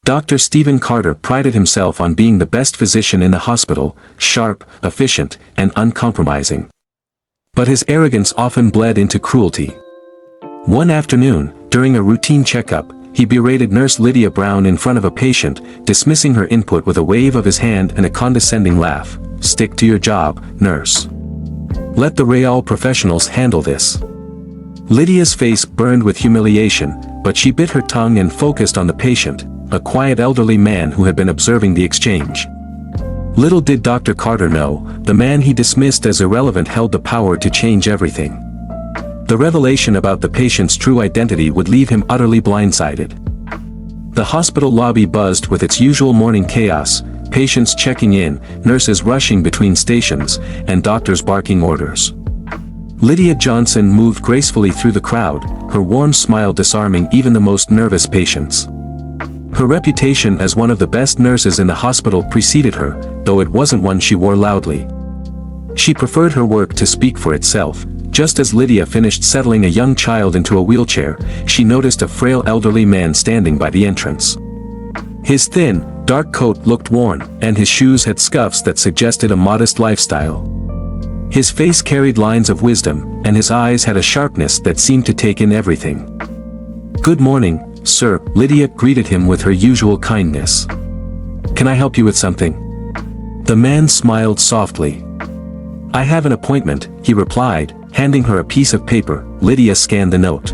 Dr. Stephen Carter prided himself on being the best physician in the hospital, sharp, efficient, and uncompromising. But his arrogance often bled into cruelty. One afternoon, during a routine checkup, he berated Nurse Lydia Brown in front of a patient, dismissing her input with a wave of his hand and a condescending laugh. "Stick to your job, nurse. Let the Real professionals handle this." Lydia's face burned with humiliation, but she bit her tongue and focused on the patient, a quiet elderly man who had been observing the exchange. Little did Dr. Carter know, the man he dismissed as irrelevant held the power to change everything. The revelation about the patient's true identity would leave him utterly blindsided. The hospital lobby buzzed with its usual morning chaos, patients checking in, nurses rushing between stations, and doctors barking orders. Lydia Johnson moved gracefully through the crowd, her warm smile disarming even the most nervous patients. Her reputation as one of the best nurses in the hospital preceded her, though it wasn't one she wore loudly. She preferred her work to speak for itself. Just as Lydia finished settling a young child into a wheelchair, she noticed a frail elderly man standing by the entrance. His thin, dark coat looked worn, and his shoes had scuffs that suggested a modest lifestyle. His face carried lines of wisdom, and his eyes had a sharpness that seemed to take in everything. "Good morning, sir," Lydia greeted him with her usual kindness. "Can I help you with something?" The man smiled softly. "I have an appointment," he replied, handing her a piece of paper. Lydia scanned the note.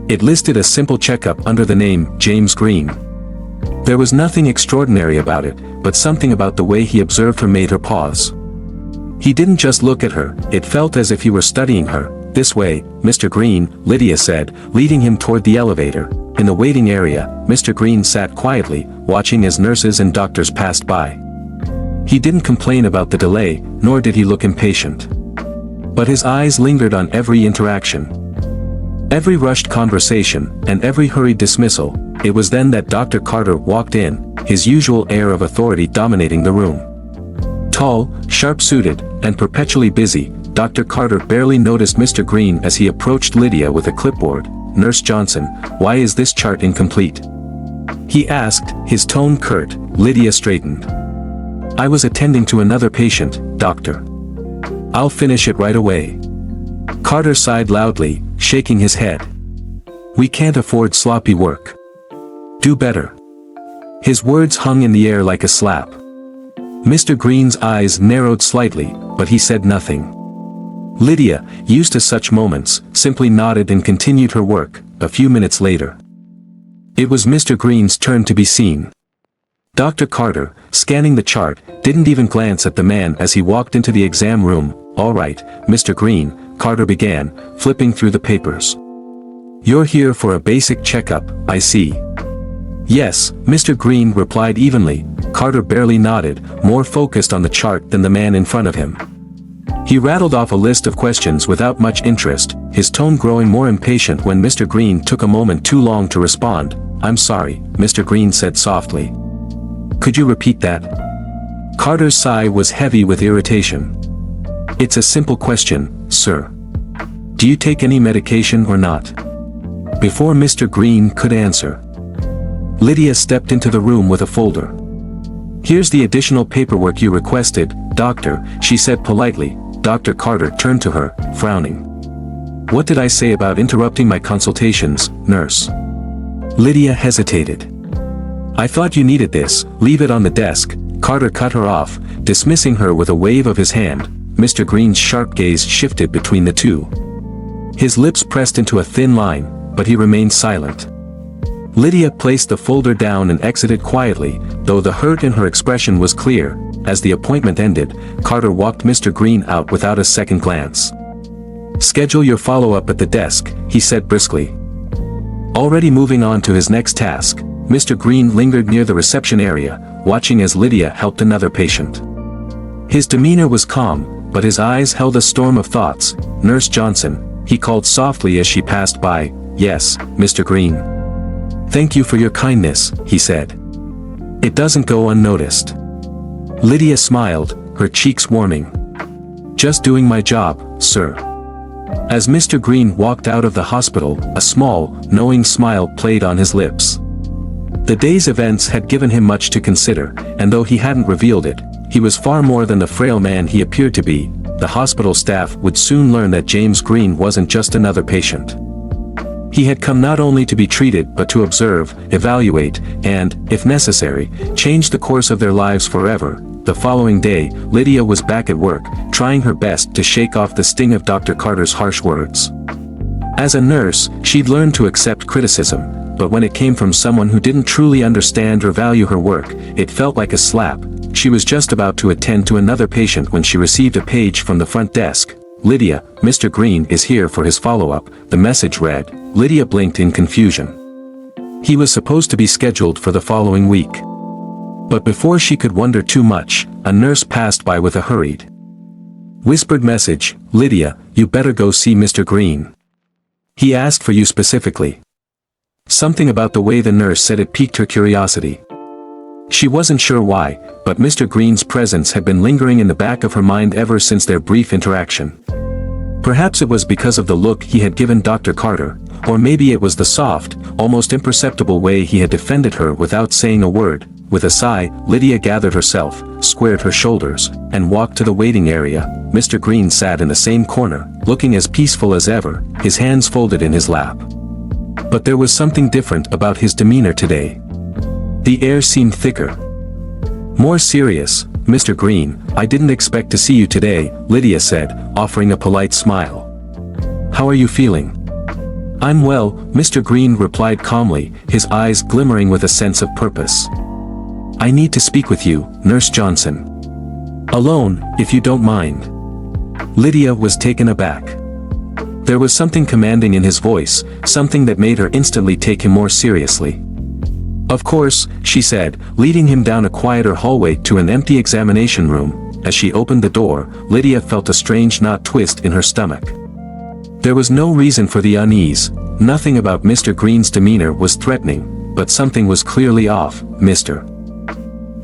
It listed a simple checkup under the name James Green. There was nothing extraordinary about it, but something about the way he observed her made her pause. He didn't just look at her, it felt as if he were studying her. "This way, Mr. Green," Lydia said, leading him toward the elevator. In the waiting area, Mr. Green sat quietly, watching as nurses and doctors passed by. He didn't complain about the delay, nor did he look impatient. But his eyes lingered on every interaction. Every rushed conversation, and every hurried dismissal. It was then that Dr. Carter walked in, his usual air of authority dominating the room. Tall, sharp-suited, and perpetually busy, Dr. Carter barely noticed Mr. Green as he approached Lydia with a clipboard. "Nurse Johnson, why is this chart incomplete?" he asked, his tone curt. Lydia straightened. "I was attending to another patient, doctor. I'll finish it right away." Carter sighed loudly, shaking his head. "We can't afford sloppy work. Do better." His words hung in the air like a slap. Mr. Green's eyes narrowed slightly, but he said nothing. Lydia, used to such moments, simply nodded and continued her work. A few minutes later, it was Mr. Green's turn to be seen. Dr. Carter, scanning the chart, didn't even glance at the man as he walked into the exam room. "All right, Mr. Green," Carter began, flipping through the papers. "You're here for a basic checkup, I see." "Yes," Mr. Green replied evenly. Carter barely nodded, more focused on the chart than the man in front of him. He rattled off a list of questions without much interest, his tone growing more impatient when Mr. Green took a moment too long to respond. "I'm sorry," Mr. Green said softly. "Could you repeat that?" Carter's sigh was heavy with irritation. "It's a simple question, sir. Do you take any medication or not?" Before Mr. Green could answer, Lydia stepped into the room with a folder. "Here's the additional paperwork you requested, doctor," she said politely. Dr. Carter turned to her, frowning. "What did I say about interrupting my consultations, nurse?" Lydia hesitated. "I thought you needed this, leave it on the desk." Carter cut her off, dismissing her with a wave of his hand. Mr. Green's sharp gaze shifted between the two. His lips pressed into a thin line, but he remained silent. Lydia placed the folder down and exited quietly, though the hurt in her expression was clear. As the appointment ended, Carter walked Mr. Green out without a second glance. "Schedule your follow-up at the desk," he said briskly. Already moving on to his next task, Mr. Green lingered near the reception area, watching as Lydia helped another patient. His demeanor was calm, but his eyes held a storm of thoughts. "Nurse Johnson," he called softly as she passed by. "Yes, Mr. Green." "Thank you for your kindness," he said. "It doesn't go unnoticed." Lydia smiled, her cheeks warming. "Just doing my job, sir." As Mr. Green walked out of the hospital, a small, knowing smile played on his lips. The day's events had given him much to consider, and though he hadn't revealed it, he was far more than the frail man he appeared to be. The hospital staff would soon learn that James Green wasn't just another patient. He had come not only to be treated but to observe, evaluate, and, if necessary, change the course of their lives forever. The following day, Lydia was back at work, trying her best to shake off the sting of Dr. Carter's harsh words. As a nurse, she'd learned to accept criticism, but when it came from someone who didn't truly understand or value her work, it felt like a slap. She was just about to attend to another patient when she received a page from the front desk. "Lydia, Mr. Green is here for his follow-up," the message read. Lydia blinked in confusion. He was supposed to be scheduled for the following week. But before she could wonder too much, a nurse passed by with a hurried, whispered message, "Lydia, you better go see Mr. Green. He asked for you specifically." Something about the way the nurse said it piqued her curiosity. She wasn't sure why, but Mr. Green's presence had been lingering in the back of her mind ever since their brief interaction. Perhaps it was because of the look he had given Dr. Carter, or maybe it was the soft, almost imperceptible way he had defended her without saying a word. With a sigh, Lydia gathered herself, squared her shoulders, and walked to the waiting area. Mr. Green sat in the same corner, looking as peaceful as ever, his hands folded in his lap. But there was something different about his demeanor today. The air seemed thicker, more serious. "Mr. Green, I didn't expect to see you today," Lydia said, offering a polite smile. "How are you feeling?" "I'm well," Mr. Green replied calmly, his eyes glimmering with a sense of purpose. "I need to speak with you, Nurse Johnson. Alone, if you don't mind." Lydia was taken aback. There was something commanding in his voice, something that made her instantly take him more seriously. "Of course," she said, leading him down a quieter hallway to an empty examination room. As she opened the door, Lydia felt a strange knot twist in her stomach. There was no reason for the unease, nothing about Mr. Green's demeanor was threatening, but something was clearly off. "Mr.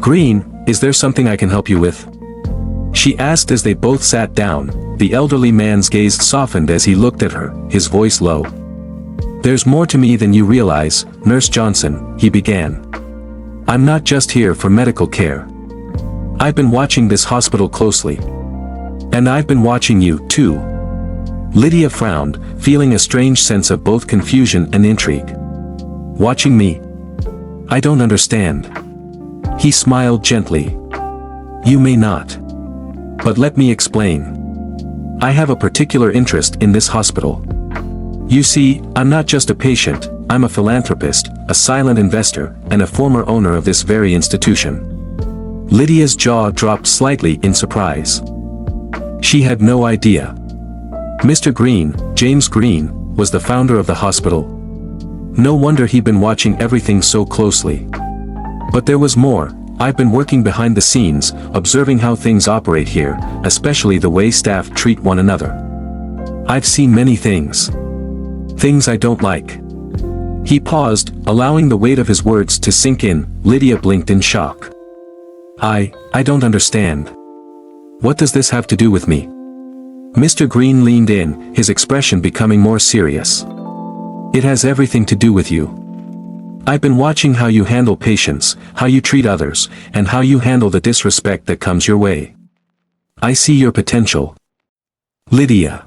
Green, is there something I can help you with?" she asked as they both sat down. The elderly man's gaze softened as he looked at her, his voice low. "There's more to me than you realize, Nurse Johnson," he began. "I'm not just here for medical care. I've been watching this hospital closely. And I've been watching you, too." Lydia frowned, feeling a strange sense of both confusion and intrigue. "Watching me? I don't understand." He smiled gently. "You may not. But let me explain. I have a particular interest in this hospital. You see, I'm not just a patient, I'm a philanthropist, a silent investor, and a former owner of this very institution." Lydia's jaw dropped slightly in surprise. She had no idea. Mr. Green, James Green, was the founder of the hospital. No wonder he'd been watching everything so closely. But there was more. "I've been working behind the scenes, observing how things operate here, especially the way staff treat one another. I've seen many things. Things I don't like." He paused, allowing the weight of his words to sink in. Lydia blinked in shock. I don't understand. What does this have to do with me?" Mr. Green leaned in, his expression becoming more serious. "It has everything to do with you. I've been watching how you handle patients, how you treat others, and how you handle the disrespect that comes your way. I see your potential, Lydia.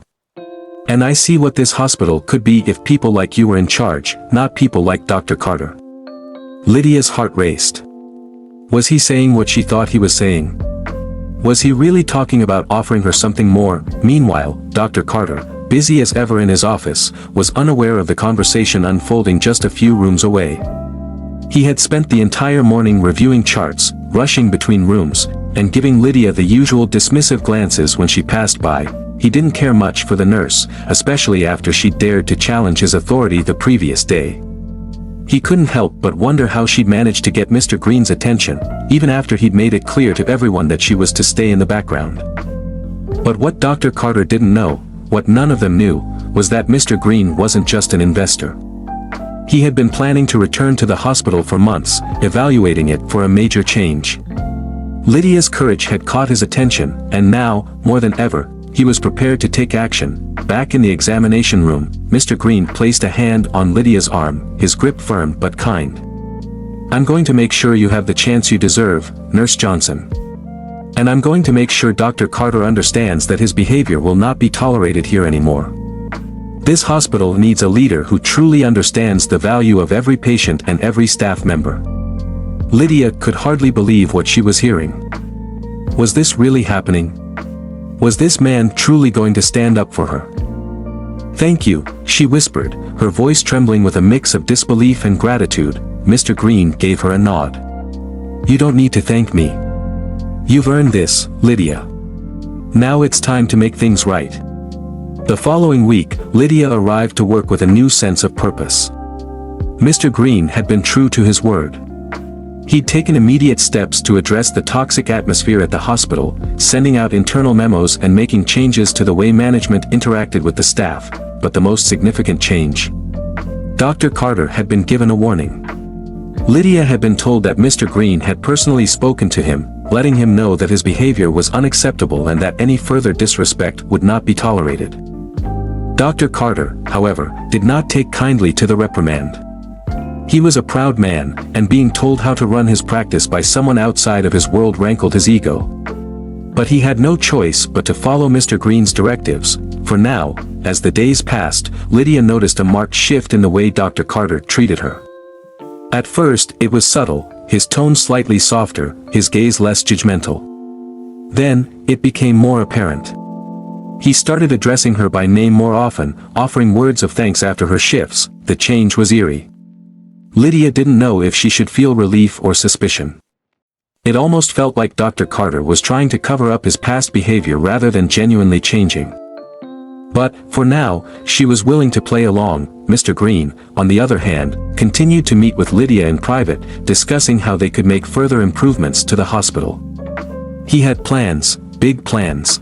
And I see what this hospital could be if people like you were in charge, not people like Dr. Carter." Lydia's heart raced. Was he saying what she thought he was saying? Was he really talking about offering her something more? Meanwhile, Dr. Carter, busy as ever in his office, was unaware of the conversation unfolding just a few rooms away. He had spent the entire morning reviewing charts, rushing between rooms, and giving Lydia the usual dismissive glances when she passed by. He didn't care much for the nurse, especially after she dared to challenge his authority the previous day. He couldn't help but wonder how she'd managed to get Mr. Green's attention, even after he'd made it clear to everyone that she was to stay in the background. But what Dr. Carter didn't know, what none of them knew, was that Mr. Green wasn't just an investor. He had been planning to return to the hospital for months, evaluating it for a major change. Lydia's courage had caught his attention, and now, more than ever, he was prepared to take action. Back in the examination room, Mr. Green placed a hand on Lydia's arm, his grip firm but kind. I'm going to make sure you have the chance you deserve, Nurse Johnson. And I'm going to make sure Dr. Carter understands that his behavior will not be tolerated here anymore. This hospital needs a leader who truly understands the value of every patient and every staff member. Lydia could hardly believe what she was hearing. Was this really happening? Was this man truly going to stand up for her? "Thank you," she whispered, her voice trembling with a mix of disbelief and gratitude. Mr. Green gave her a nod. "You don't need to thank me. You've earned this, Lydia. Now it's time to make things right." The following week, Lydia arrived to work with a new sense of purpose. Mr. Green had been true to his word. He'd taken immediate steps to address the toxic atmosphere at the hospital, sending out internal memos and making changes to the way management interacted with the staff, but the most significant change. Dr. Carter had been given a warning. Lydia had been told that Mr. Green had personally spoken to him, letting him know that his behavior was unacceptable and that any further disrespect would not be tolerated. Dr. Carter, however, did not take kindly to the reprimand. He was a proud man, and being told how to run his practice by someone outside of his world rankled his ego. But he had no choice but to follow Mr. Green's directives, for now, as the days passed, Lydia noticed a marked shift in the way Dr. Carter treated her. At first, it was subtle, his tone slightly softer, his gaze less judgmental. Then, it became more apparent. He started addressing her by name more often, offering words of thanks after her shifts. The change was eerie. Lydia didn't know if she should feel relief or suspicion. It almost felt like Dr. Carter was trying to cover up his past behavior rather than genuinely changing. But, for now, she was willing to play along. Mr. Green, on the other hand, continued to meet with Lydia in private, discussing how they could make further improvements to the hospital. He had plans, big plans.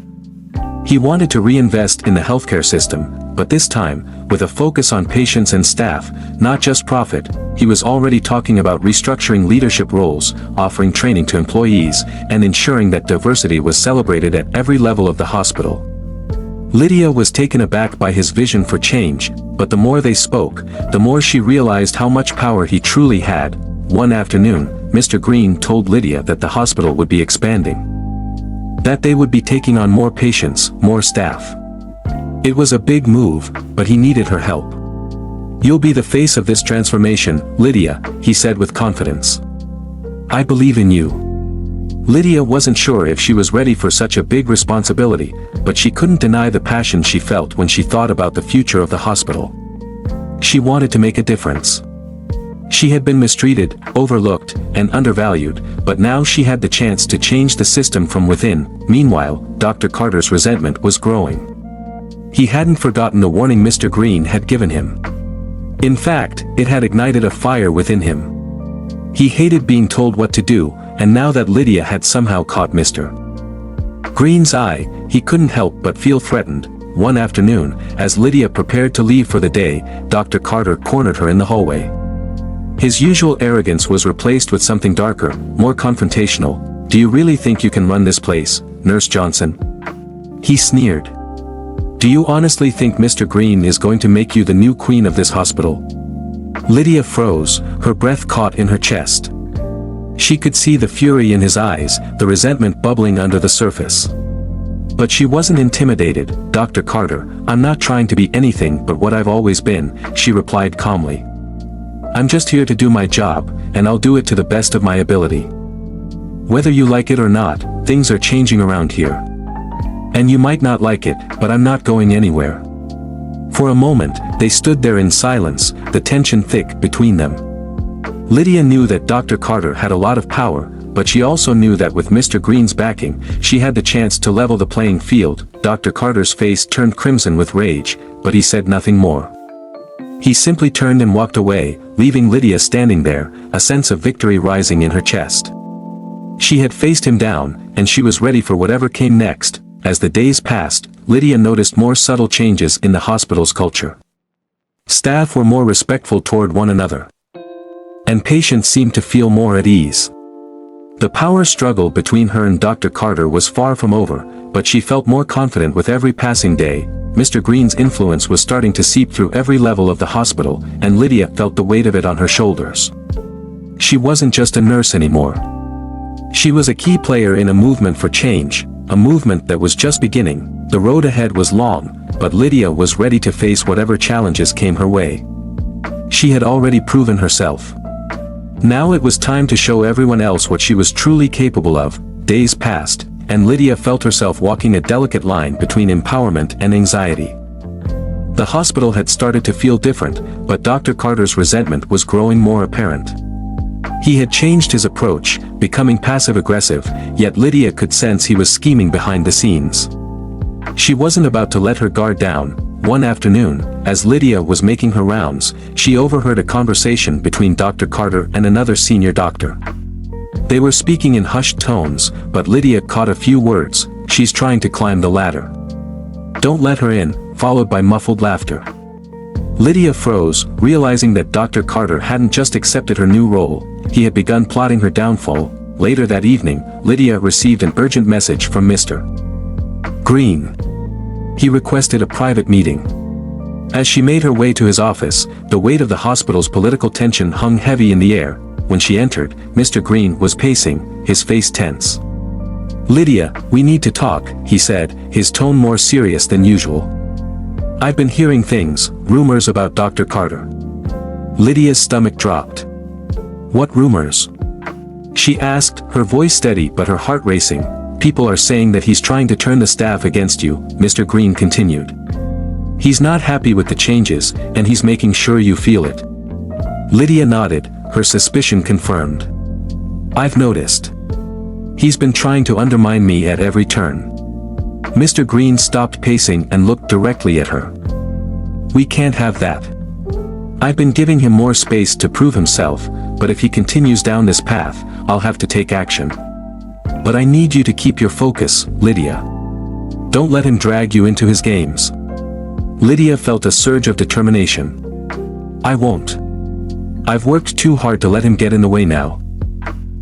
He wanted to reinvest in the healthcare system, but this time, with a focus on patients and staff, not just profit. He was already talking about restructuring leadership roles, offering training to employees, and ensuring that diversity was celebrated at every level of the hospital. Lydia was taken aback by his vision for change, but the more they spoke, the more she realized how much power he truly had. One afternoon, Mr. Green told Lydia that the hospital would be expanding. That they would be taking on more patients, more staff. It was a big move, but he needed her help. "You'll be the face of this transformation, Lydia," he said with confidence. "I believe in you." Lydia wasn't sure if she was ready for such a big responsibility, but she couldn't deny the passion she felt when she thought about the future of the hospital. She wanted to make a difference. She had been mistreated, overlooked, and undervalued, but now she had the chance to change the system from within. Meanwhile, Dr. Carter's resentment was growing. He hadn't forgotten the warning Mr. Green had given him. In fact, it had ignited a fire within him. He hated being told what to do, and now that Lydia had somehow caught Mr. Green's eye, he couldn't help but feel threatened. One afternoon, as Lydia prepared to leave for the day, Dr. Carter cornered her in the hallway. His usual arrogance was replaced with something darker, more confrontational. "Do you really think you can run this place, Nurse Johnson?" he sneered. "Do you honestly think Mr. Green is going to make you the new queen of this hospital?" Lydia froze, her breath caught in her chest. She could see the fury in his eyes, the resentment bubbling under the surface. But she wasn't intimidated. "Dr. Carter, I'm not trying to be anything but what I've always been," she replied calmly. "I'm just here to do my job, and I'll do it to the best of my ability. Whether you like it or not, things are changing around here. And you might not like it, but I'm not going anywhere." For a moment, they stood there in silence, the tension thick between them. Lydia knew that Dr. Carter had a lot of power, but she also knew that with Mr. Green's backing, she had the chance to level the playing field. Dr. Carter's face turned crimson with rage, but he said nothing more. He simply turned and walked away, leaving Lydia standing there, a sense of victory rising in her chest. She had faced him down, and she was ready for whatever came next. As the days passed, Lydia noticed more subtle changes in the hospital's culture. Staff were more respectful toward one another. And patients seemed to feel more at ease. The power struggle between her and Dr. Carter was far from over, but she felt more confident with every passing day. Mr. Green's influence was starting to seep through every level of the hospital, and Lydia felt the weight of it on her shoulders. She wasn't just a nurse anymore. She was a key player in a movement for change, a movement that was just beginning. The road ahead was long, but Lydia was ready to face whatever challenges came her way. She had already proven herself. Now it was time to show everyone else what she was truly capable of. Days passed, and Lydia felt herself walking a delicate line between empowerment and anxiety. The hospital had started to feel different, but Dr. Carter's resentment was growing more apparent. He had changed his approach, becoming passive-aggressive, yet Lydia could sense he was scheming behind the scenes. She wasn't about to let her guard down. One afternoon, as Lydia was making her rounds, she overheard a conversation between Dr. Carter and another senior doctor. They were speaking in hushed tones, but Lydia caught a few words. "She's trying to climb the ladder. Don't let her in," followed by muffled laughter. Lydia froze, realizing that Dr. Carter hadn't just accepted her new role, he had begun plotting her downfall. Later that evening, Lydia received an urgent message from Mr. Green. He requested a private meeting. As she made her way to his office, the weight of the hospital's political tension hung heavy in the air. When she entered, Mr. Green was pacing, his face tense. "Lydia, we need to talk," he said, his tone more serious than usual. "I've been hearing things, rumors about Dr. Carter." Lydia's stomach dropped. "What rumors?" she asked, her voice steady but her heart racing. "People are saying that he's trying to turn the staff against you," Mr. Green continued. "He's not happy with the changes, and he's making sure you feel it." Lydia nodded, her suspicion confirmed. "I've noticed. He's been trying to undermine me at every turn." Mr. Green stopped pacing and looked directly at her. "We can't have that. I've been giving him more space to prove himself, but if he continues down this path, I'll have to take action. But I need you to keep your focus, Lydia. Don't let him drag you into his games." Lydia felt a surge of determination. "I won't. I've worked too hard to let him get in the way now."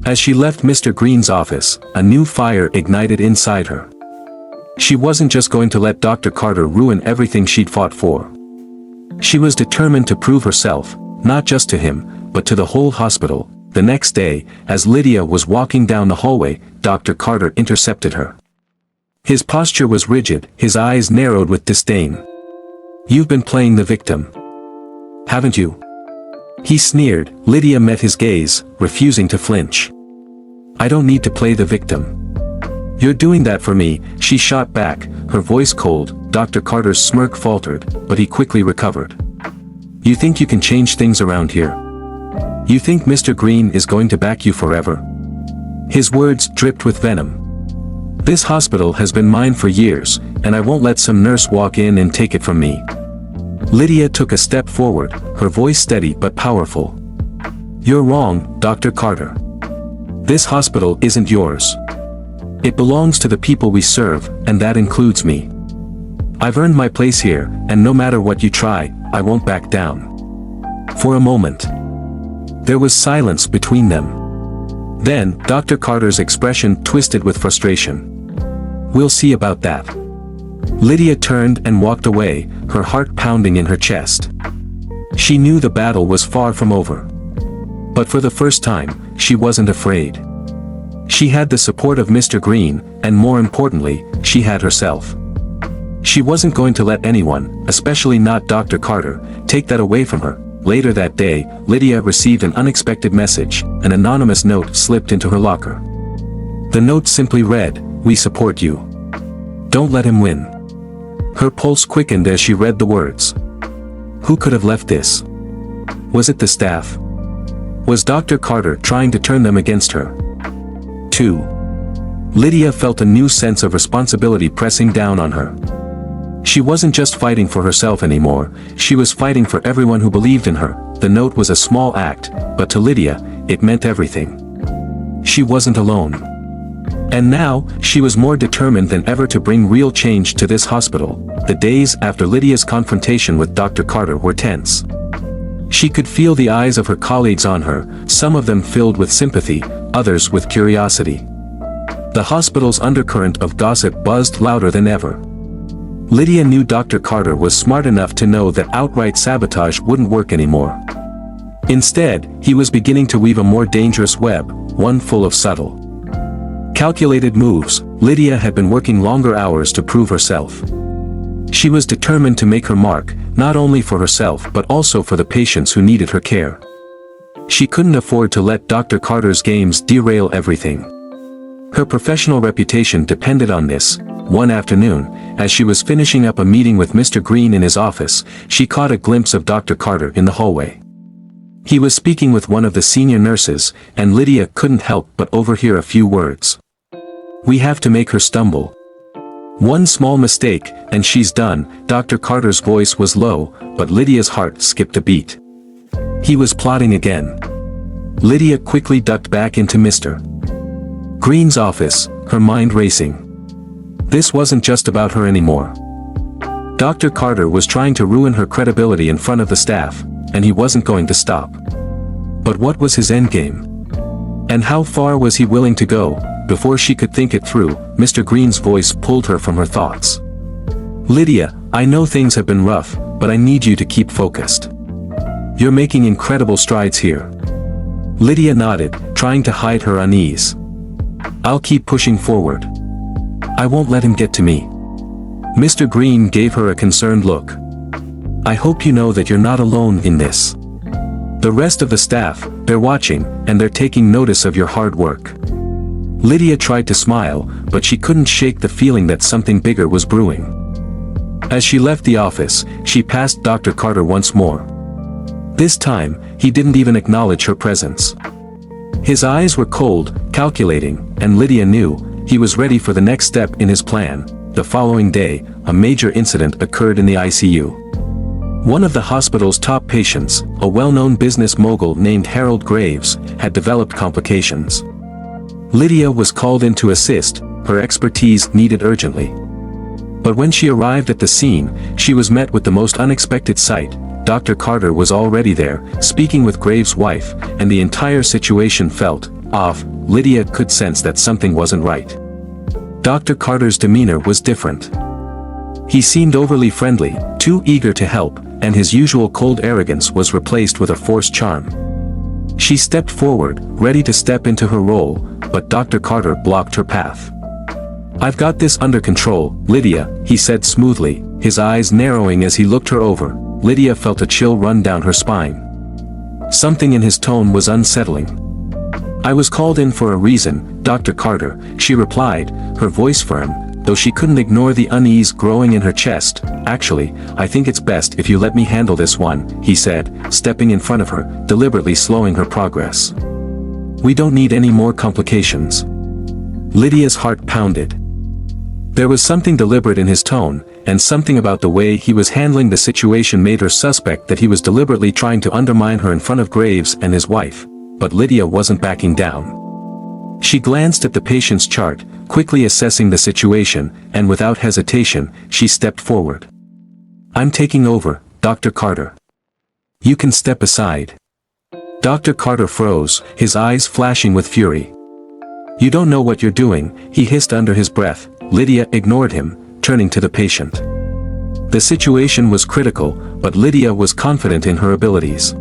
As she left Mr. Green's office, a new fire ignited inside her. She wasn't just going to let Dr. Carter ruin everything she'd fought for. She was determined to prove herself, not just to him, but to the whole hospital. The next day, as Lydia was walking down the hallway, Dr. Carter intercepted her. His posture was rigid, his eyes narrowed with disdain. "You've been playing the victim, haven't you?" he sneered. Lydia met his gaze, refusing to flinch. "I don't need to play the victim. You're doing that for me," she shot back, her voice cold. Dr. Carter's smirk faltered, but he quickly recovered. "You think you can change things around here? You think Mr. Green is going to back you forever?" His words dripped with venom. "This hospital has been mine for years, and I won't let some nurse walk in and take it from me." Lydia took a step forward, her voice steady but powerful. "You're wrong, Dr. Carter. This hospital isn't yours. It belongs to the people we serve, and that includes me. I've earned my place here, and no matter what you try, I won't back down." For a moment, there was silence between them. Then, Dr. Carter's expression twisted with frustration. "We'll see about that." Lydia turned and walked away, her heart pounding in her chest. She knew the battle was far from over. But for the first time, she wasn't afraid. She had the support of Mr. Green, and more importantly, she had herself. She wasn't going to let anyone, especially not Dr. Carter, take that away from her. Later that day, Lydia received an unexpected message. An anonymous note slipped into her locker. The note simply read, "We support you. Don't let him win." Her pulse quickened as she read the words. Who could have left this? Was it the staff? Was Dr. Carter trying to turn them against her? 2. Lydia felt a new sense of responsibility pressing down on her. She wasn't just fighting for herself anymore, she was fighting for everyone who believed in her. The note was a small act, but to Lydia, it meant everything. She wasn't alone. And now, she was more determined than ever to bring real change to this hospital. The days after Lydia's confrontation with Dr. Carter were tense. She could feel the eyes of her colleagues on her, some of them filled with sympathy, others with curiosity. The hospital's undercurrent of gossip buzzed louder than ever. Lydia knew Dr. Carter was smart enough to know that outright sabotage wouldn't work anymore. Instead, he was beginning to weave a more dangerous web, one full of subtle, calculated moves. Lydia had been working longer hours to prove herself. She was determined to make her mark, not only for herself but also for the patients who needed her care. She couldn't afford to let Dr. Carter's games derail everything. Her professional reputation depended on this. One afternoon, as she was finishing up a meeting with Mr. Green in his office, she caught a glimpse of Dr. Carter in the hallway. He was speaking with one of the senior nurses, and Lydia couldn't help but overhear a few words. "We have to make her stumble. One small mistake, and she's done." Dr. Carter's voice was low, but Lydia's heart skipped a beat. He was plotting again. Lydia quickly ducked back into Mr. Green's office, her mind racing. This wasn't just about her anymore. Dr. Carter was trying to ruin her credibility in front of the staff, and he wasn't going to stop. But what was his endgame? And how far was he willing to go? Before she could think it through, Mr. Green's voice pulled her from her thoughts. "Lydia, I know things have been rough, but I need you to keep focused. You're making incredible strides here." Lydia nodded, trying to hide her unease. "I'll keep pushing forward. I won't let him get to me." Mr. Green gave her a concerned look. "I hope you know that you're not alone in this. The rest of the staff, they're watching, and they're taking notice of your hard work." Lydia tried to smile, but she couldn't shake the feeling that something bigger was brewing. As she left the office, she passed Dr. Carter once more. This time, he didn't even acknowledge her presence. His eyes were cold, calculating, and Lydia knew he was ready for the next step in his plan. The following day, a major incident occurred in the ICU. One of the hospital's top patients, a well-known business mogul named Harold Graves, had developed complications. Lydia was called in to assist, her expertise needed urgently. But when she arrived at the scene, she was met with the most unexpected sight. Dr. Carter was already there, speaking with Graves' wife, and the entire situation felt off. Lydia could sense that something wasn't right. Dr. Carter's demeanor was different. He seemed overly friendly, too eager to help, and his usual cold arrogance was replaced with a forced charm. She stepped forward, ready to step into her role, but Dr. Carter blocked her path. "I've got this under control, Lydia," he said smoothly, his eyes narrowing as he looked her over. Lydia felt a chill run down her spine. Something in his tone was unsettling. "I was called in for a reason, Dr. Carter," she replied, her voice firm, though she couldn't ignore the unease growing in her chest. "Actually, I think it's best if you let me handle this one," he said, stepping in front of her, deliberately slowing her progress. "We don't need any more complications." Lydia's heart pounded. There was something deliberate in his tone, and something about the way he was handling the situation made her suspect that he was deliberately trying to undermine her in front of Graves and his wife. But Lydia wasn't backing down. She glanced at the patient's chart, quickly assessing the situation, and without hesitation, she stepped forward. "I'm taking over, Dr. Carter. You can step aside." Dr. Carter froze, his eyes flashing with fury. "You don't know what you're doing," he hissed under his breath. Lydia ignored him, turning to the patient. The situation was critical, but Lydia was confident in her abilities.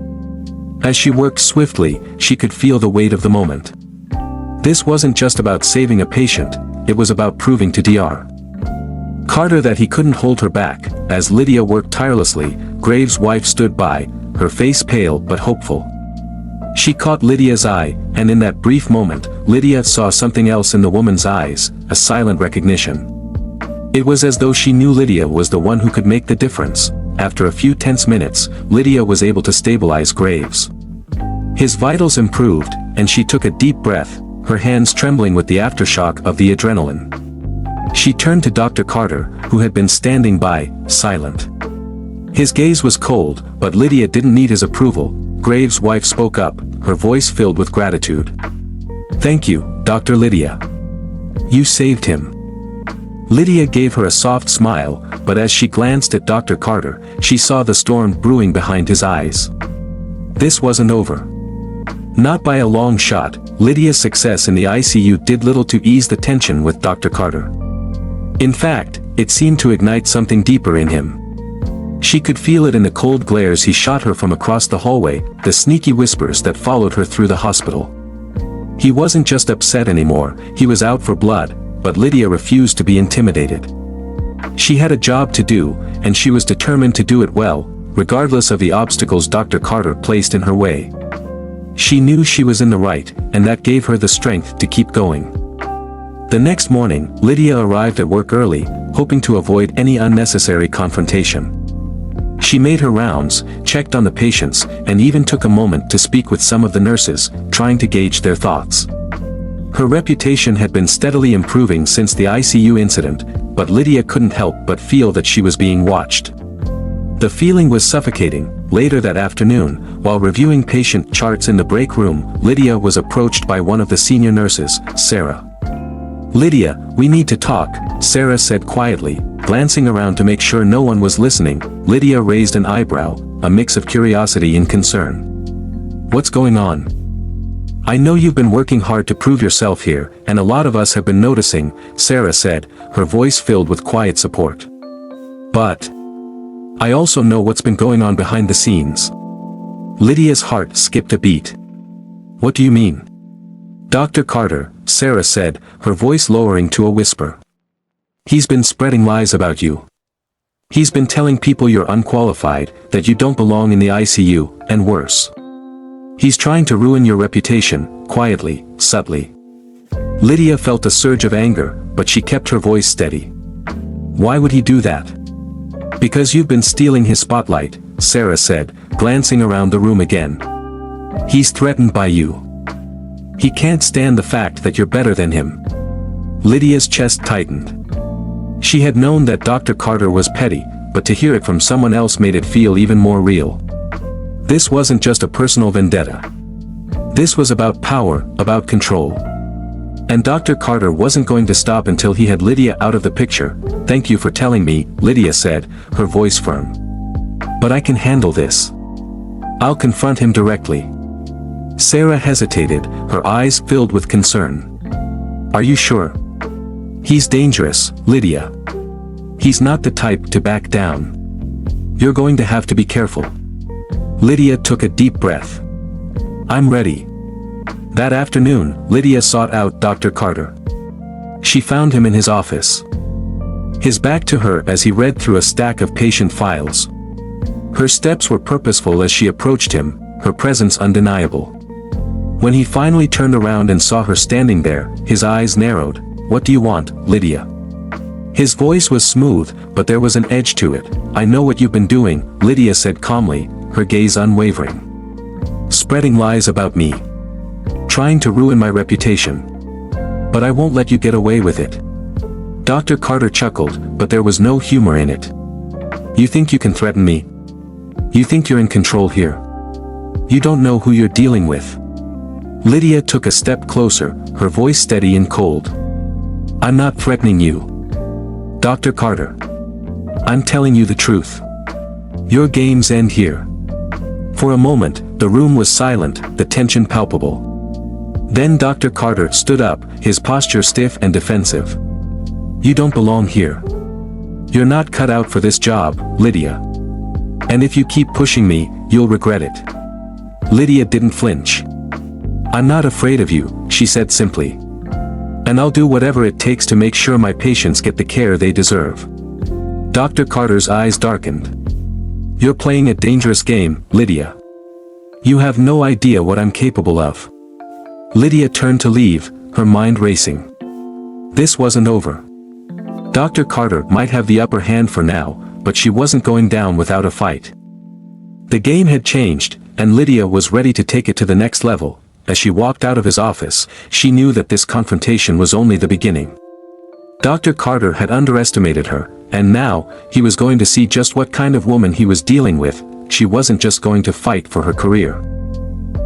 As she worked swiftly, she could feel the weight of the moment. This wasn't just about saving a patient, it was about proving to Dr. Carter that he couldn't hold her back. As Lydia worked tirelessly, Graves' wife stood by, her face pale but hopeful. She caught Lydia's eye, and in that brief moment, Lydia saw something else in the woman's eyes, a silent recognition. It was as though she knew Lydia was the one who could make the difference. After a few tense minutes, Lydia was able to stabilize Graves. His vitals improved, and she took a deep breath, her hands trembling with the aftershock of the adrenaline. She turned to Dr. Carter, who had been standing by, silent. His gaze was cold, but Lydia didn't need his approval. Graves' wife spoke up, her voice filled with gratitude. "Thank you, Dr. Lydia. You saved him." Lydia gave her a soft smile, but as she glanced at Dr. Carter, she saw the storm brewing behind his eyes. This wasn't over. Not by a long shot. Lydia's success in the ICU did little to ease the tension with Dr. Carter. In fact, it seemed to ignite something deeper in him. She could feel it in the cold glares he shot her from across the hallway, the sneaky whispers that followed her through the hospital. He wasn't just upset anymore, he was out for blood, but Lydia refused to be intimidated. She had a job to do, and she was determined to do it well, regardless of the obstacles Dr. Carter placed in her way. She knew she was in the right, and that gave her the strength to keep going. The next morning, Lydia arrived at work early, hoping to avoid any unnecessary confrontation. She made her rounds, checked on the patients, and even took a moment to speak with some of the nurses, trying to gauge their thoughts. Her reputation had been steadily improving since the ICU incident, but Lydia couldn't help but feel that she was being watched. The feeling was suffocating. Later that afternoon, while reviewing patient charts in the break room, Lydia was approached by one of the senior nurses, Sarah. "Lydia, we need to talk," Sarah said quietly, glancing around to make sure no one was listening. Lydia raised an eyebrow, a mix of curiosity and concern. "What's going on?" "I know you've been working hard to prove yourself here, and a lot of us have been noticing," Sarah said, her voice filled with quiet support. "But I also know what's been going on behind the scenes." Lydia's heart skipped a beat. "What do you mean?" "Dr. Carter," Sarah said, her voice lowering to a whisper. "He's been spreading lies about you. He's been telling people you're unqualified, that you don't belong in the ICU, and worse. He's trying to ruin your reputation, quietly, subtly." Lydia felt a surge of anger, but she kept her voice steady. "Why would he do that?" "Because you've been stealing his spotlight," Sarah said, glancing around the room again. "He's threatened by you. He can't stand the fact that you're better than him." Lydia's chest tightened. She had known that Dr. Carter was petty, but to hear it from someone else made it feel even more real. This wasn't just a personal vendetta. This was about power, about control. And Dr. Carter wasn't going to stop until he had Lydia out of the picture. "Thank you for telling me," Lydia said, her voice firm. "But I can handle this. I'll confront him directly." Sarah hesitated, her eyes filled with concern. "Are you sure?" "He's dangerous, Lydia. He's not the type to back down. You're going to have to be careful." Lydia took a deep breath. "I'm ready." That afternoon, Lydia sought out Dr. Carter. She found him in his office. His back to her as he read through a stack of patient files. Her steps were purposeful as she approached him, her presence undeniable. When he finally turned around and saw her standing there, his eyes narrowed. "What do you want, Lydia?" His voice was smooth, but there was an edge to it. "I know what you've been doing," Lydia said calmly, her gaze unwavering. "Spreading lies about me. Trying to ruin my reputation. But I won't let you get away with it." Dr. Carter chuckled, but there was no humor in it. "You think you can threaten me? You think you're in control here? You don't know who you're dealing with." Lydia took a step closer, her voice steady and cold. "I'm not threatening you, Dr. Carter. I'm telling you the truth. Your games end here." For a moment, the room was silent, the tension palpable. Then Dr. Carter stood up, his posture stiff and defensive. "You don't belong here. You're not cut out for this job, Lydia. And if you keep pushing me, you'll regret it." Lydia didn't flinch. "I'm not afraid of you," she said simply. "And I'll do whatever it takes to make sure my patients get the care they deserve." Dr. Carter's eyes darkened. "You're playing a dangerous game, Lydia. You have no idea what I'm capable of." Lydia turned to leave, her mind racing. This wasn't over. Dr. Carter might have the upper hand for now, but she wasn't going down without a fight. The game had changed, and Lydia was ready to take it to the next level. As she walked out of his office, she knew that this confrontation was only the beginning. Dr. Carter had underestimated her, and now, he was going to see just what kind of woman he was dealing with. She wasn't just going to fight for her career.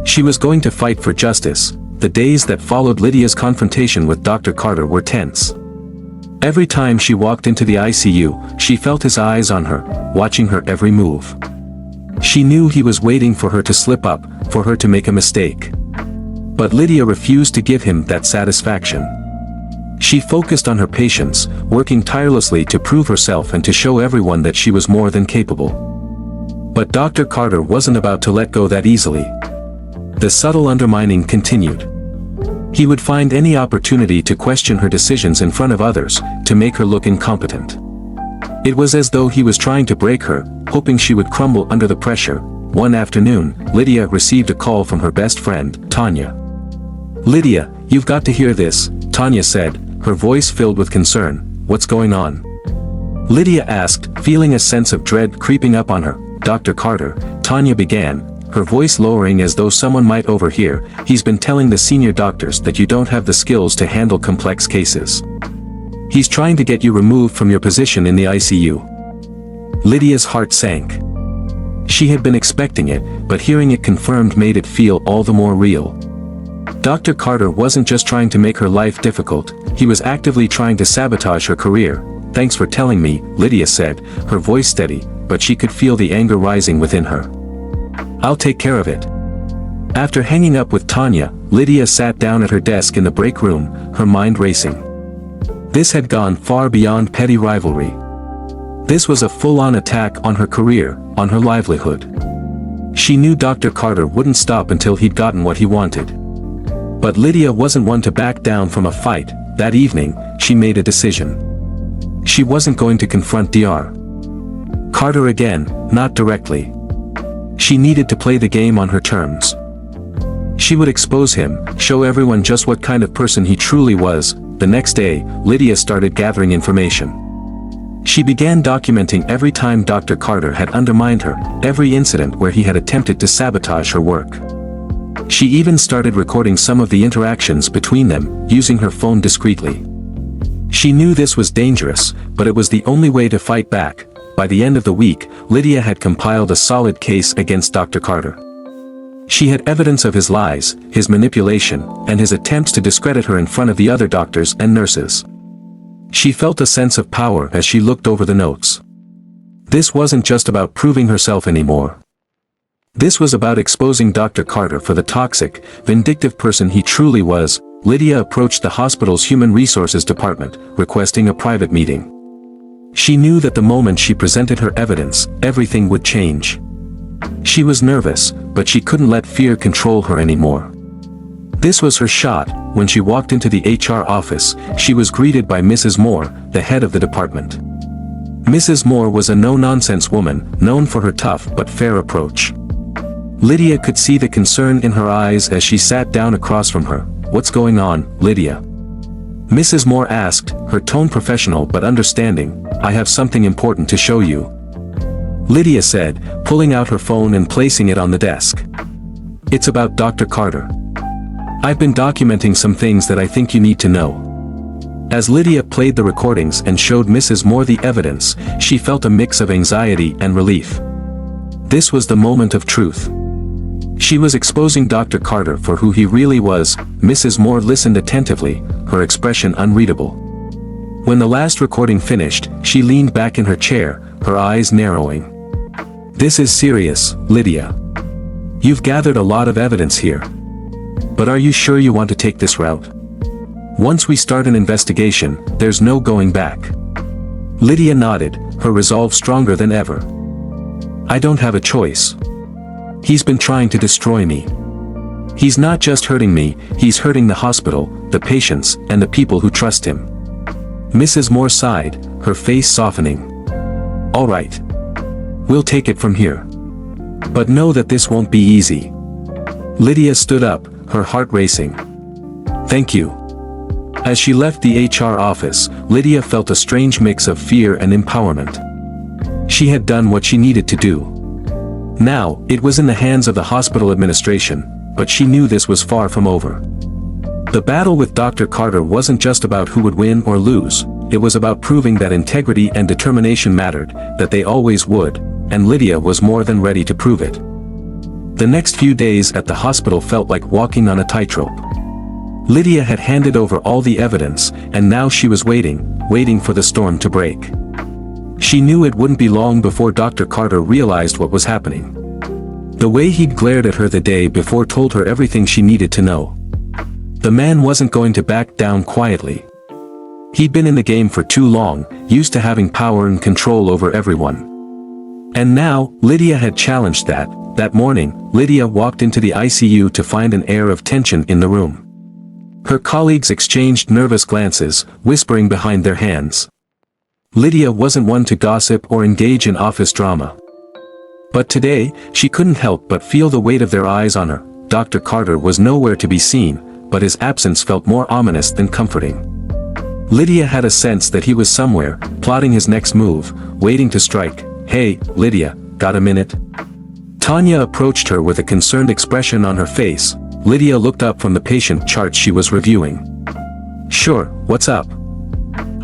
She was going to fight for justice. The days that followed Lydia's confrontation with Dr. Carter were tense. Every time she walked into the ICU, she felt his eyes on her, watching her every move. She knew he was waiting for her to slip up, for her to make a mistake. But Lydia refused to give him that satisfaction. She focused on her patients, working tirelessly to prove herself and to show everyone that she was more than capable. But Dr. Carter wasn't about to let go that easily. The subtle undermining continued. He would find any opportunity to question her decisions in front of others, to make her look incompetent. It was as though he was trying to break her, hoping she would crumble under the pressure. One afternoon, Lydia received a call from her best friend, Tanya. "Lydia, you've got to hear this," Tanya said, her voice filled with concern. "What's going on?" Lydia asked, feeling a sense of dread creeping up on her. "Dr. Carter," Tanya began, her voice lowering as though someone might overhear, "he's been telling the senior doctors that you don't have the skills to handle complex cases. He's trying to get you removed from your position in the ICU." Lydia's heart sank. She had been expecting it, but hearing it confirmed made it feel all the more real. Dr. Carter wasn't just trying to make her life difficult, he was actively trying to sabotage her career. "Thanks for telling me," Lydia said, her voice steady, but she could feel the anger rising within her. "I'll take care of it." After hanging up with Tanya, Lydia sat down at her desk in the break room, her mind racing. This had gone far beyond petty rivalry. This was a full-on attack on her career, on her livelihood. She knew Dr. Carter wouldn't stop until he'd gotten what he wanted. But Lydia wasn't one to back down from a fight. That evening, she made a decision. She wasn't going to confront Dr. Carter again, not directly. She needed to play the game on her terms. She would expose him, show everyone just what kind of person he truly was. The next day, Lydia started gathering information. She began documenting every time Dr. Carter had undermined her, every incident where he had attempted to sabotage her work. She even started recording some of the interactions between them, using her phone discreetly. She knew this was dangerous, but it was the only way to fight back. By the end of the week, Lydia had compiled a solid case against Dr. Carter. She had evidence of his lies, his manipulation, and his attempts to discredit her in front of the other doctors and nurses. She felt a sense of power as she looked over the notes. This wasn't just about proving herself anymore. This was about exposing Dr. Carter for the toxic, vindictive person he truly was. Lydia approached the hospital's human resources department, requesting a private meeting. She knew that the moment she presented her evidence, everything would change. She was nervous, but she couldn't let fear control her anymore. This was her shot. When she walked into the HR office, she was greeted by Mrs. Moore, the head of the department. Mrs. Moore was a no-nonsense woman, known for her tough but fair approach. Lydia could see the concern in her eyes as she sat down across from her. "What's going on, Lydia?" Mrs. Moore asked, her tone professional but understanding. "I have something important to show you," Lydia said, pulling out her phone and placing it on the desk. "It's about Dr. Carter. I've been documenting some things that I think you need to know." As Lydia played the recordings and showed Mrs. Moore the evidence, she felt a mix of anxiety and relief. This was the moment of truth. She was exposing Dr. Carter for who he really was. Mrs. Moore listened attentively, her expression unreadable. When the last recording finished, she leaned back in her chair, her eyes narrowing. "This is serious, Lydia. You've gathered a lot of evidence here. But are you sure you want to take this route? Once we start an investigation, there's no going back." Lydia nodded, her resolve stronger than ever. "I don't have a choice. He's been trying to destroy me. He's not just hurting me, he's hurting the hospital, the patients, and the people who trust him." Mrs. Moore sighed, her face softening. "All right. We'll take it from here. But know that this won't be easy." Lydia stood up, her heart racing. "Thank you." As she left the HR office, Lydia felt a strange mix of fear and empowerment. She had done what she needed to do. Now, it was in the hands of the hospital administration, but she knew this was far from over. The battle with Dr. Carter wasn't just about who would win or lose, it was about proving that integrity and determination mattered, that they always would, and Lydia was more than ready to prove it. The next few days at the hospital felt like walking on a tightrope. Lydia had handed over all the evidence, and now she was waiting for the storm to break. She knew it wouldn't be long before Dr. Carter realized what was happening. The way he'd glared at her the day before told her everything she needed to know. The man wasn't going to back down quietly. He'd been in the game for too long, used to having power and control over everyone. And now, Lydia had challenged that. That morning, Lydia walked into the ICU to find an air of tension in the room. Her colleagues exchanged nervous glances, whispering behind their hands. Lydia wasn't one to gossip or engage in office drama. But today, she couldn't help but feel the weight of their eyes on her. Dr. Carter was nowhere to be seen, but his absence felt more ominous than comforting. Lydia had a sense that he was somewhere, plotting his next move, waiting to strike. "Hey, Lydia, got a minute?" Tanya approached her with a concerned expression on her face. Lydia looked up from the patient chart she was reviewing. "Sure, what's up?"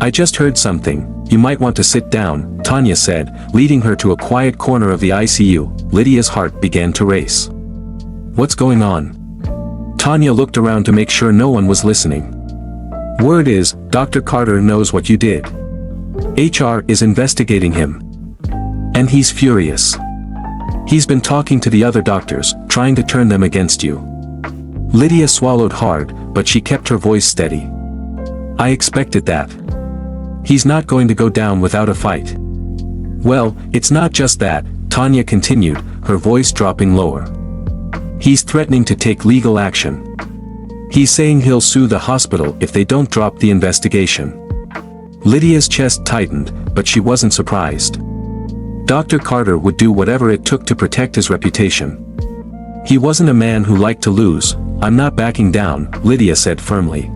"I just heard something. You might want to sit down," Tanya said, leading her to a quiet corner of the ICU. Lydia's heart began to race. "What's going on?" Tanya looked around to make sure no one was listening. "Word is, Dr. Carter knows what you did. HR is investigating him. And he's furious. He's been talking to the other doctors, trying to turn them against you." Lydia swallowed hard, but she kept her voice steady. "I expected that. He's not going to go down without a fight." "Well, it's not just that," Tanya continued, her voice dropping lower. "He's threatening to take legal action. He's saying he'll sue the hospital if they don't drop the investigation." Lydia's chest tightened, but she wasn't surprised. Dr. Carter would do whatever it took to protect his reputation. He wasn't a man who liked to lose. "I'm not backing down," Lydia said firmly.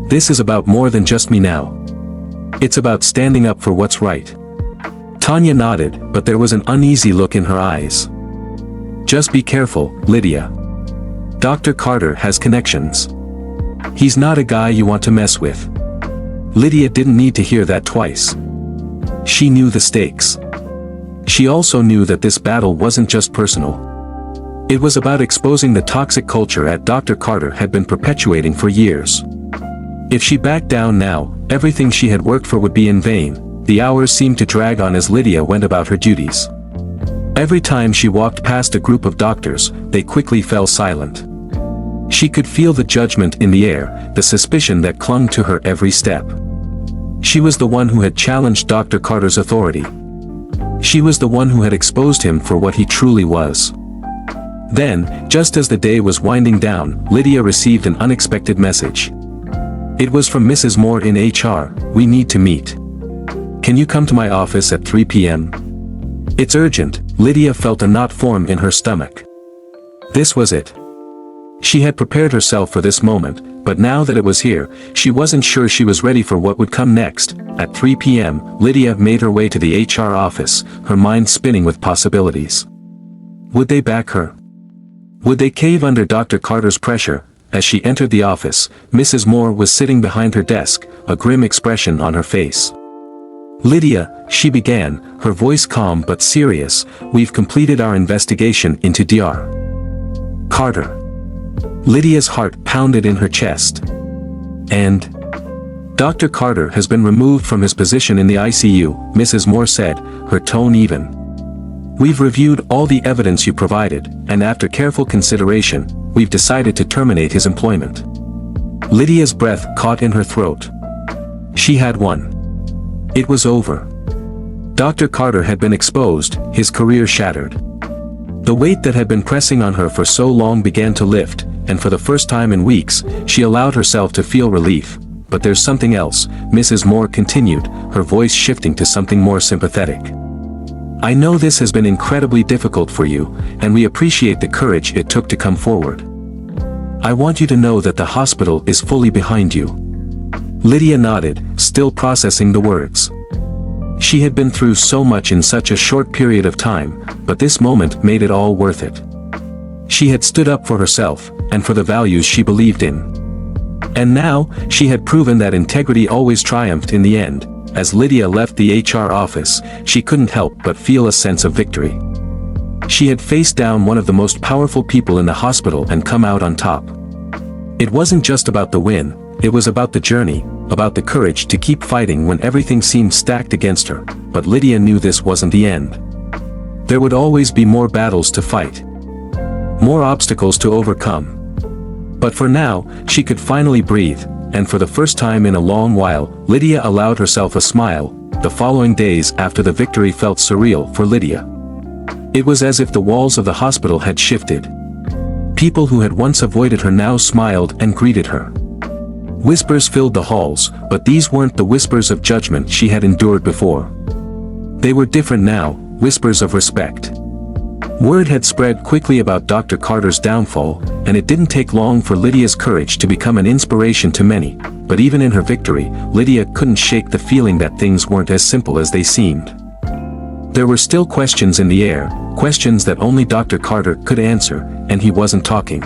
"This is about more than just me now. It's about standing up for what's right." Tanya nodded, but there was an uneasy look in her eyes. "Just be careful, Lydia. Dr. Carter has connections. He's not a guy you want to mess with." Lydia didn't need to hear that twice. She knew the stakes. She also knew that this battle wasn't just personal. It was about exposing the toxic culture at Dr. Carter had been perpetuating for years. If she backed down now, everything she had worked for would be in vain. The hours seemed to drag on as Lydia went about her duties. Every time she walked past a group of doctors, they quickly fell silent. She could feel the judgment in the air, the suspicion that clung to her every step. She was the one who had challenged Dr. Carter's authority. She was the one who had exposed him for what he truly was. Then, just as the day was winding down, Lydia received an unexpected message. It was from Mrs. Moore in HR. "We need to meet. Can you come to my office at 3 p.m.? It's urgent." Lydia felt a knot form in her stomach. This was it. She had prepared herself for this moment, but now that it was here, she wasn't sure she was ready for what would come next. At 3 p.m., Lydia made her way to the HR office, her mind spinning with possibilities. Would they back her? Would they cave under Dr. Carter's pressure? As she entered the office, Mrs. Moore was sitting behind her desk, a grim expression on her face. "Lydia," she began, her voice calm but serious, "we've completed our investigation into Dr. Carter." Lydia's heart pounded in her chest. "And Dr. Carter has been removed from his position in the ICU," Mrs. Moore said, her tone even. "We've reviewed all the evidence you provided, and after careful consideration, we've decided to terminate his employment." Lydia's breath caught in her throat. She had won. It was over. Dr. Carter had been exposed, his career shattered. The weight that had been pressing on her for so long began to lift, and for the first time in weeks, she allowed herself to feel relief. "But there's something else," Mrs. Moore continued, her voice shifting to something more sympathetic. "I know this has been incredibly difficult for you, and we appreciate the courage it took to come forward. I want you to know that the hospital is fully behind you." Lydia nodded, still processing the words. She had been through so much in such a short period of time, but this moment made it all worth it. She had stood up for herself, and for the values she believed in. And now, she had proven that integrity always triumphed in the end. As Lydia left the HR office, she couldn't help but feel a sense of victory. She had faced down one of the most powerful people in the hospital and come out on top. It wasn't just about the win, it was about the journey, about the courage to keep fighting when everything seemed stacked against her. But Lydia knew this wasn't the end. There would always be more battles to fight. More obstacles to overcome. But for now, she could finally breathe. and for the first time in a long while, Lydia allowed herself a smile. The following days after the victory felt surreal for Lydia. It was as if the walls of the hospital had shifted. People who had once avoided her now smiled and greeted her. Whispers filled the halls, but these weren't the whispers of judgment she had endured before. They were different now, whispers of respect. Word had spread quickly about Dr. Carter's downfall, and it didn't take long for Lydia's courage to become an inspiration to many, but even in her victory, Lydia couldn't shake the feeling that things weren't as simple as they seemed. There were still questions in the air, questions that only Dr. Carter could answer, and he wasn't talking.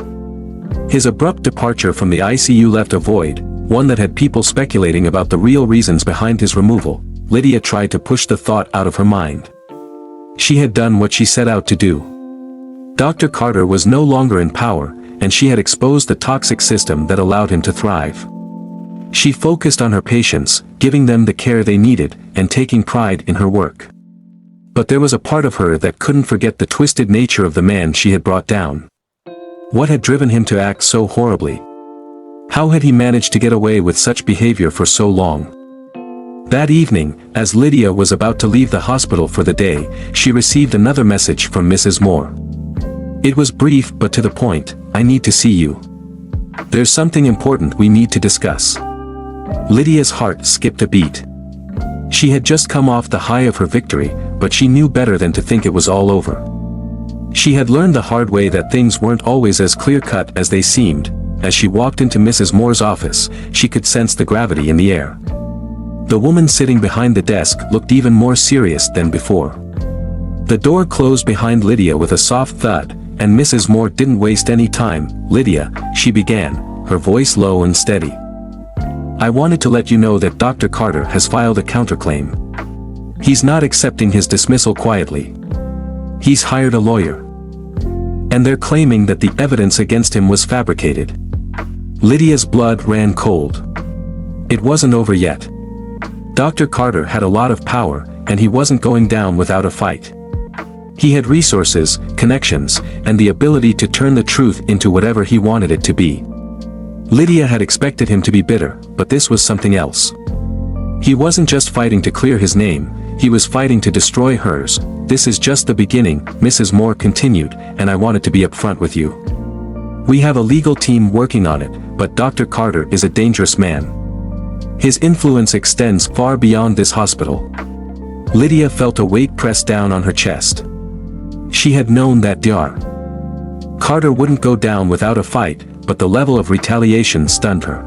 His abrupt departure from the ICU left a void, one that had people speculating about the real reasons behind his removal. Lydia tried to push the thought out of her mind. She had done what she set out to do. Dr. Carter was no longer in power, and she had exposed the toxic system that allowed him to thrive. She focused on her patients, giving them the care they needed, and taking pride in her work. But there was a part of her that couldn't forget the twisted nature of the man she had brought down. What had driven him to act so horribly? How had he managed to get away with such behavior for so long? That evening, as Lydia was about to leave the hospital for the day, she received another message from Mrs. Moore. It was brief but to the point. "I need to see you. There's something important we need to discuss." Lydia's heart skipped a beat. She had just come off the high of her victory, but she knew better than to think it was all over. She had learned the hard way that things weren't always as clear-cut as they seemed. As she walked into Mrs. Moore's office, she could sense the gravity in the air. The woman sitting behind the desk looked even more serious than before. The door closed behind Lydia with a soft thud, and Mrs. Moore didn't waste any time. "Lydia," she began, her voice low and steady. "I wanted to let you know that Dr. Carter has filed a counterclaim. He's not accepting his dismissal quietly. He's hired a lawyer. And they're claiming that the evidence against him was fabricated." Lydia's blood ran cold. It wasn't over yet. Dr. Carter had a lot of power, and he wasn't going down without a fight. He had resources, connections, and the ability to turn the truth into whatever he wanted it to be. Lydia had expected him to be bitter, but this was something else. He wasn't just fighting to clear his name, he was fighting to destroy hers. "This is just the beginning," Mrs. Moore continued, "and I wanted to be upfront with you. We have a legal team working on it, but Dr. Carter is a dangerous man. His influence extends far beyond this hospital." Lydia felt a weight pressed down on her chest. She had known that Dr. Carter wouldn't go down without a fight, but the level of retaliation stunned her.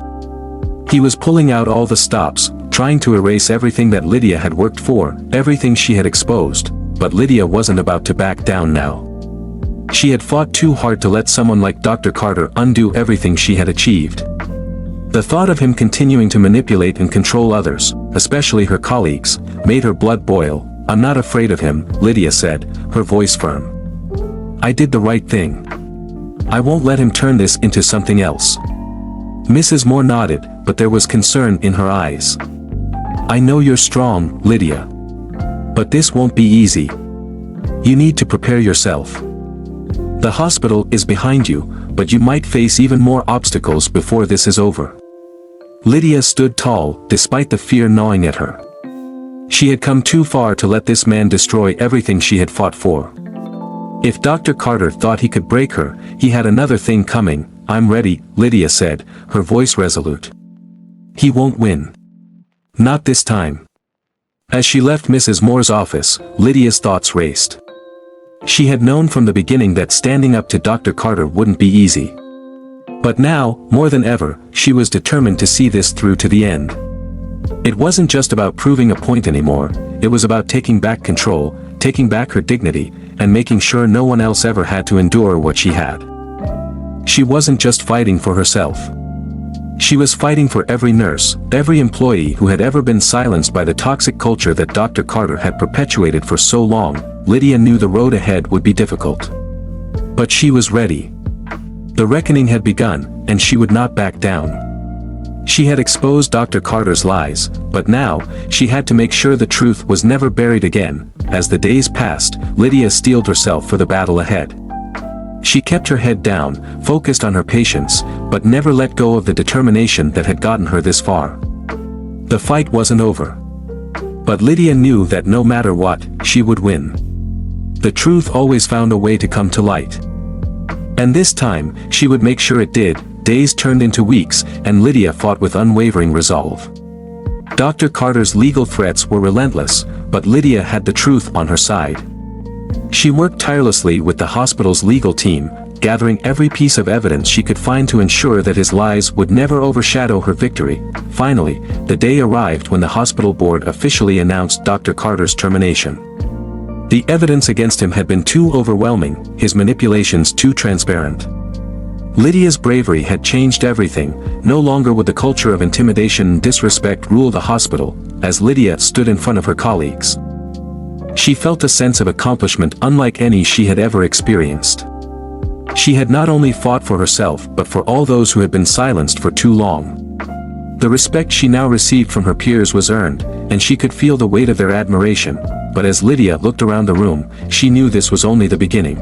He was pulling out all the stops, trying to erase everything that Lydia had worked for, everything she had exposed, but Lydia wasn't about to back down now. She had fought too hard to let someone like Dr. Carter undo everything she had achieved. The thought of him continuing to manipulate and control others, especially her colleagues, made her blood boil. "I'm not afraid of him," Lydia said, her voice firm. "I did the right thing. I won't let him turn this into something else." Mrs. Moore nodded, but there was concern in her eyes. "I know you're strong, Lydia. But this won't be easy. You need to prepare yourself. The hospital is behind you, but you might face even more obstacles before this is over." Lydia stood tall, despite the fear gnawing at her. She had come too far to let this man destroy everything she had fought for. If Dr. Carter thought he could break her, he had another thing coming. "I'm ready," Lydia said, her voice resolute. "He won't win. Not this time." As she left Mrs. Moore's office, Lydia's thoughts raced. She had known from the beginning that standing up to Dr. Carter wouldn't be easy. But now, more than ever, she was determined to see this through to the end. It wasn't just about proving a point anymore, it was about taking back control, taking back her dignity, and making sure no one else ever had to endure what she had. She wasn't just fighting for herself. She was fighting for every nurse, every employee who had ever been silenced by the toxic culture that Dr. Carter had perpetuated for so long. Lydia knew the road ahead would be difficult. But she was ready. The reckoning had begun, and she would not back down. She had exposed Dr. Carter's lies, but now, she had to make sure the truth was never buried again. As the days passed, Lydia steeled herself for the battle ahead. She kept her head down, focused on her patients, but never let go of the determination that had gotten her this far. The fight wasn't over. But Lydia knew that no matter what, she would win. The truth always found a way to come to light. And this time, she would make sure it did. Days turned into weeks, and Lydia fought with unwavering resolve. Dr. Carter's legal threats were relentless, but Lydia had the truth on her side. She worked tirelessly with the hospital's legal team, gathering every piece of evidence she could find to ensure that his lies would never overshadow her victory. Finally, the day arrived when the hospital board officially announced Dr. Carter's termination. The evidence against him had been too overwhelming, his manipulations too transparent. Lydia's bravery had changed everything. No longer would the culture of intimidation and disrespect rule the hospital, as Lydia stood in front of her colleagues. She felt a sense of accomplishment unlike any she had ever experienced. She had not only fought for herself but for all those who had been silenced for too long. The respect she now received from her peers was earned, and she could feel the weight of their admiration, but as Lydia looked around the room, she knew this was only the beginning.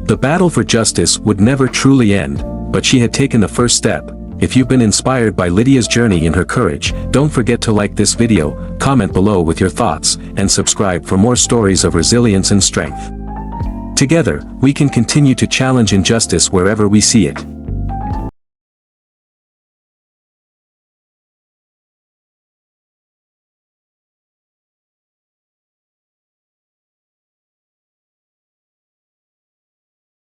The battle for justice would never truly end, but she had taken the first step. If you've been inspired by Lydia's journey and her courage, don't forget to like this video, comment below with your thoughts, and subscribe for more stories of resilience and strength. Together, we can continue to challenge injustice wherever we see it.